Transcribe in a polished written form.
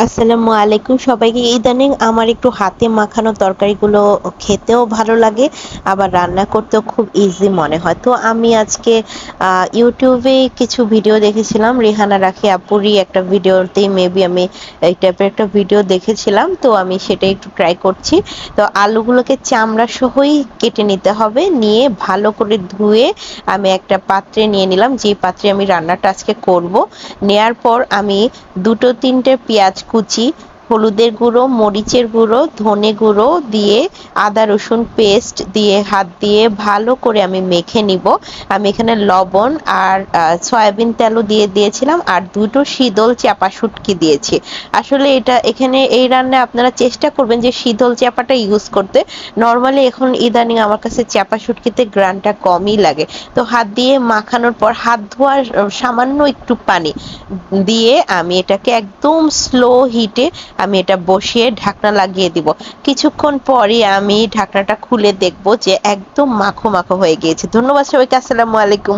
আসসালামু আলাইকুম সবাইকে। ইদানিং আমার একটু হাতে মাখানো তরকারিগুলো খেতেও ভালো লাগে, আবার রান্না করতেও খুব ইজি মনে হয়। তো আমি আজকে ইউটিউবে কিছু ভিডিও দেখেছিলাম, রিহানা রাখি আপুরই একটা ভিডিওতেই মেবি আমি এই টাইপের একটা ভিডিও দেখেছিলাম, তো আমি সেটা একটু ট্রাই করছি। তো আলুগুলোকে চামড়া সহই কেটে নিতে হবে, নিয়ে ভালো করে ধুয়ে আমি একটা পাত্রে নিয়ে নিলাম, যে পাত্রে আমি রান্নাটা আজকে করব। নেয়ার পর আমি দুটো তিনটে পেঁয়াজ কুচি, হলুদের গুঁড়ো, মরিচের গুঁড়ো, ধনে গুঁড়ো দিয়ে আদা রসুন পেস্ট দিয়ে হাত দিয়ে ভালো করে আমি মেখে নিব। আমি এখানে লবণ আর সয়াবিন তেলও দিয়ে দিয়েছিলাম, আর দুটো শীতল চাপা শুটকি দিয়েছি। আসলে এটা এখানে এই রান্নায় আপনারা চেষ্টা করবেন যে শীতল চাপাটা ইউজ করতে। নর্মালি এখন ইদানিং আমার কাছে চাপা শুটকিতে গ্রানটা কমই লাগে। তো হাত দিয়ে মাখানোর পর হাত ধোয়ার সামান্য একটু পানি দিয়ে আমি এটাকে একদম স্লো হিটে আমি এটা বসিয়ে ঢাকনা লাগিয়ে দিব। কিছুক্ষণ পরে আমি ঢাকনাটা খুলে দেখব যে একদম মাখো মাখো হয়ে গিয়েছে। ধন্যবাদ সবাইকে। আসসালামু আলাইকুম।